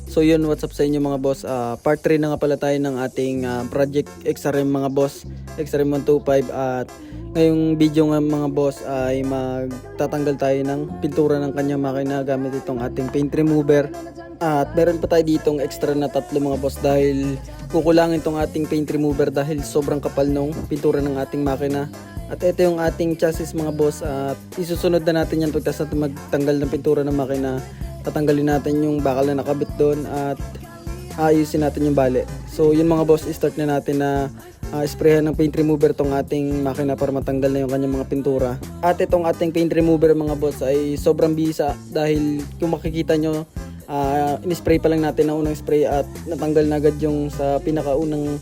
So yun, what's up sa inyo mga boss. Part 3 na nga pala tayo ng ating Project XRM mga boss, XRM 125. At ngayong video nga mga boss ay magtatanggal tayo ng pintura ng kanyang makina gamit itong ating paint remover. At meron pa tayo ditong extra na tatlo mga boss dahil kukulangin itong ating paint remover dahil sobrang kapal nung pintura ng ating makina. At ito yung ating chassis mga boss, at isusunod na natin yan pagtas natin magtanggal ng pintura ng makina. Tatanggalin natin yung bakal na nakabit doon at ayusin natin yung bale. So yun mga boss, start na natin na sprayhan ng paint remover tong ating makina para matanggal na yung kanyang mga pintura. At itong ating paint remover mga boss ay sobrang bisa dahil kung makikita nyo, in-spray pa lang natin ang unang spray at natanggal na agad yung sa pinakaunang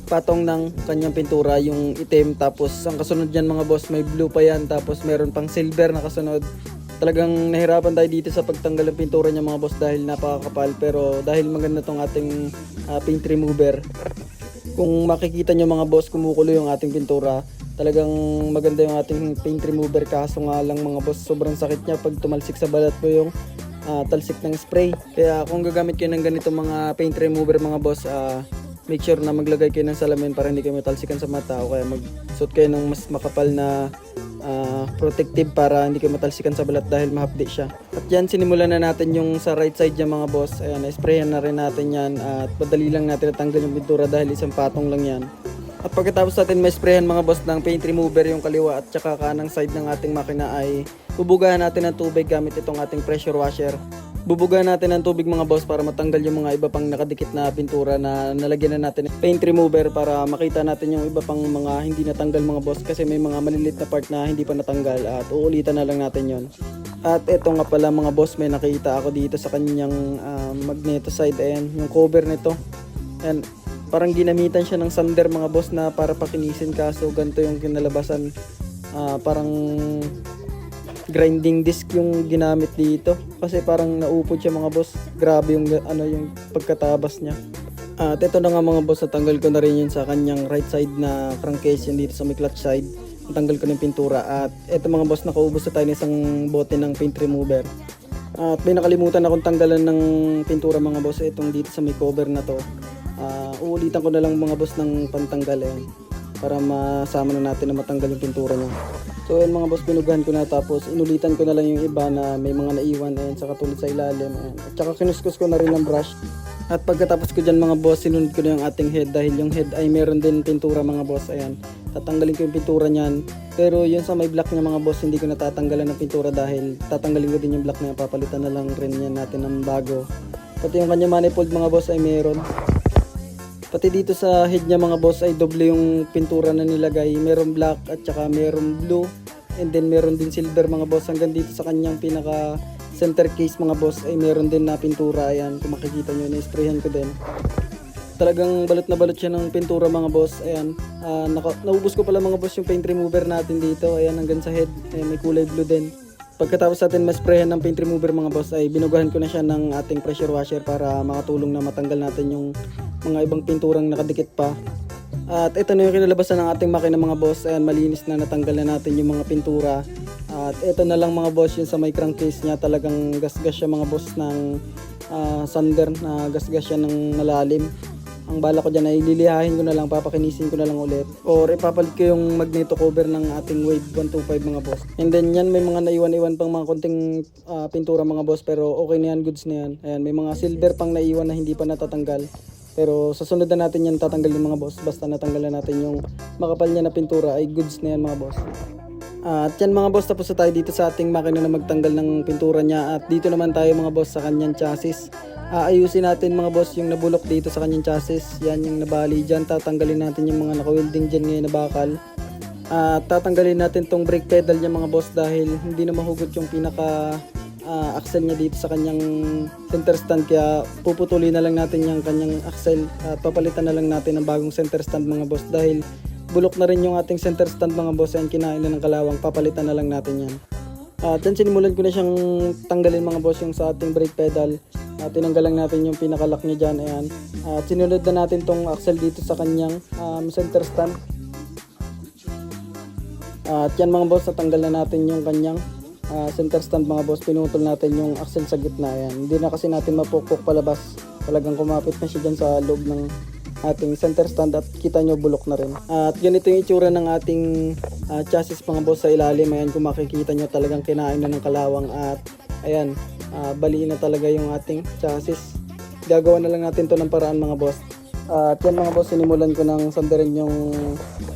patong ng kanyang pintura, yung itim. Tapos ang kasunod dyan mga boss, may blue pa yan, tapos meron pang silver na kasunod. Talagang nahirapan tayo dito sa pagtanggal ng pintura niya mga boss dahil napakakapal, pero dahil maganda tong ating paint remover, kung makikita nyo mga boss, kumukulo yung ating pintura. Talagang maganda yung ating paint remover, kaso nga lang mga boss, sobrang sakit niya pag tumalsik sa balat ko yung talsik ng spray. Kaya kung gagamit kayo ng ganito mga paint remover mga boss, make sure na maglagay kayo ng salamin para hindi kayo matalsikan sa mata, o kaya magsuot kayo ng mas makapal na protective para hindi kayo matalsikan sa balat dahil mahapdi siya. At yan, sinimulan na natin yung sa right side niya mga boss. Ayan, na-sprayan na rin natin yan at madali lang natin natanggal yung pintura dahil isang patong lang yan. At pagkatapos natin ma-sprayan mga boss ng paint remover yung kaliwa at saka kanang side ng ating makina, ay bubugahan natin ng tubig gamit itong ating pressure washer. Bubugahan natin ng tubig mga boss para matanggal yung mga iba pang nakadikit na pintura na nalagyan na natin paint remover, para makita natin yung iba pang mga hindi natanggal mga boss, kasi may mga maliliit na part na hindi pa natanggal at uulitan na lang natin yon. At eto nga pala mga boss, may nakita ako dito sa kanyang magneto side. Ayan, yung cover nito. Ayan, parang ginamitan siya ng sander mga boss na para pakinisin, kaso ganito yung kinalabasan. Parang grinding disc yung ginamit dito kasi parang naupod siya mga boss. Grabe yung yung pagkatabas niya. At ito na nga mga boss, natanggal ko na rin yun sa kanyang right side na crankcase, yun dito sa may clutch side. Natanggal ko ng pintura. At ito mga boss, nakaubos na tayo ng isang bote ng paint remover. At may nakalimutan akong tanggalan ng pintura mga boss, itong dito sa may cover na to. Uulitan ko na lang mga boss ng pantanggal para masama na natin na matanggal yung pintura niya. So yun mga boss, pinugahan ko na, tapos inulitan ko na lang yung iba na may mga naiwan sa katulad sa ilalim. At saka kinuskus ko na rin ng brush. At pagkatapos ko dyan mga boss, sinunod ko na yung ating head dahil yung head ay meron din pintura mga boss. Ayan, tatanggalin ko yung pintura niyan. Pero yun sa may black niya mga boss, hindi ko natatanggalan ng pintura dahil tatanggalin ko din yung black niya. Papalitan na lang rin yan natin ng bago. Pati yung kanya manifold mga boss ay meron. Pati dito sa head niya mga boss ay doble yung pintura na nilagay. Meron black at saka meron blue. And then meron din silver mga boss. Hanggang dito sa kanyang pinaka center case mga boss ay meron din na pintura. Ayan, kung makikita nyo, na-sprayan ko din. Talagang balot na balot siya ng pintura mga boss. Ayan, naubos ko pala mga boss yung paint remover natin dito. Ayan, hanggang sa head. Ayan, may kulay blue din. Pagkatapos natin ma-sprayan ng paint remover mga boss, ay binugahan ko na siya ng ating pressure washer para makatulong na matanggal natin yung mga ibang pinturang nakadikit pa. At ito na yung kinalabasan ng ating makina mga boss. Ayan, malinis na, natanggal na natin yung mga pintura. At ito na lang mga boss, yung sa may crankcase niya, talagang gasgas siya mga boss ng sander, na gasgas siya ng malalim. Ang bala ko dyan ay lilihahin ko na lang, papakinisin ko na lang ulit, or ipapalit ko yung magneto cover ng ating Wave 125 mga boss. And then yan, may mga naiwan-iwan pang mga konting pintura mga boss, pero okay na yan, goods na yan. Ayan, may mga silver pang naiwan na hindi pa natatanggal, pero sa sunod na natin yan tatanggalin mga boss. Basta natanggalan natin yung makapal niya na pintura ay goods na yan mga boss. At yan mga boss, tapos na tayo dito sa ating makina na magtanggal ng pintura niya. At dito naman tayo mga boss sa kanyang chassis. Ayusin natin mga boss yung nabulok dito sa kanyang chassis. Yan yung nabali dyan. Tatanggalin natin yung mga naka-welding dyan ngayon na bakal. At tatanggalin natin tong brake pedal niya mga boss dahil hindi na mahugot yung pinaka axle niya dito sa kanyang center stand. Kaya puputulin na lang natin yung kanyang axle at papalitan na lang natin ng bagong center stand mga boss dahil bulok na rin yung ating center stand mga boss. Yan, kinain na ng kalawang, papalitan na lang natin yan. At yan, sinimulan ko na siyang tanggalin mga boss yung sa ating brake pedal. At tinanggal lang natin yung pinakalock niya dyan. Ayan. At sinunod na natin tong axle dito sa kanyang center stand. At yan mga boss, natanggal na natin yung kanyang center stand mga boss, pinutol natin yung axle sa gitna. Yan, hindi na kasi natin mapukpok palabas, talagang kumapit na siya dyan sa loob ng ating center stand at kita nyo bulok na rin. At ganito yung itsura ng ating chassis mga boss sa ilalim. Ayan, kung makikita nyo talagang kinain na ng kalawang at ayan, baliin na talaga yung ating chassis. Gagawa na lang natin to ng paraan mga boss. At yan mga boss, sinimulan ko ng sandarin yung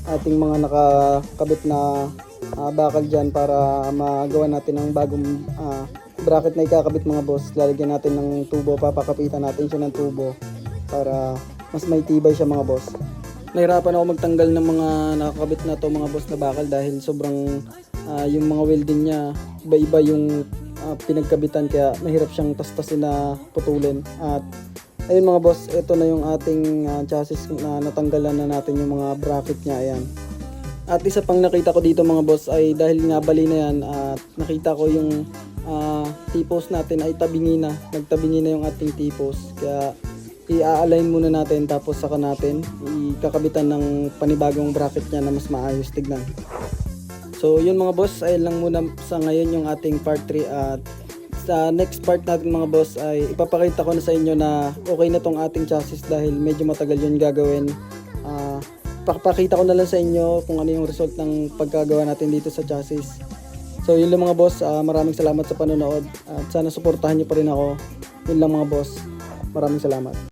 ating mga nakakabit na bakal dyan para magawa natin ng bagong bracket na ikakabit mga boss. Lalagyan natin ng tubo, papakapitan natin siya ng tubo para mas may tibay siya mga boss. Nahirapan ako magtanggal ng mga nakakabit na to mga boss na bakal dahil sobrang yung mga welding niya iba-iba yung pinagkabitan, kaya mahirap siyang tastasin na putulin. At ayun mga boss, ito na yung ating chassis na natanggalan na natin yung mga bracket niya. Ayan. At isa pang nakita ko dito mga boss ay dahil nga bali na yan at nakita ko yung T-post natin ay tabingi na, nagtabingi na yung ating T-post, kaya i-align muna natin tapos saka natin ikakabitan ng panibagong bracket niya na mas maayos tignan. So yun mga boss, ay lang muna sa ngayon yung ating part 3 at sa next part natin mga boss ay ipapakita ko na sa inyo na okay na tong ating chassis dahil medyo matagal yun gagawin. Pakita ko na lang sa inyo kung ano yung result ng pagkagawa natin dito sa chassis. So yun lang mga boss, maraming salamat sa panonood at sana suportahan nyo pa rin ako. Yun lang mga boss, maraming salamat.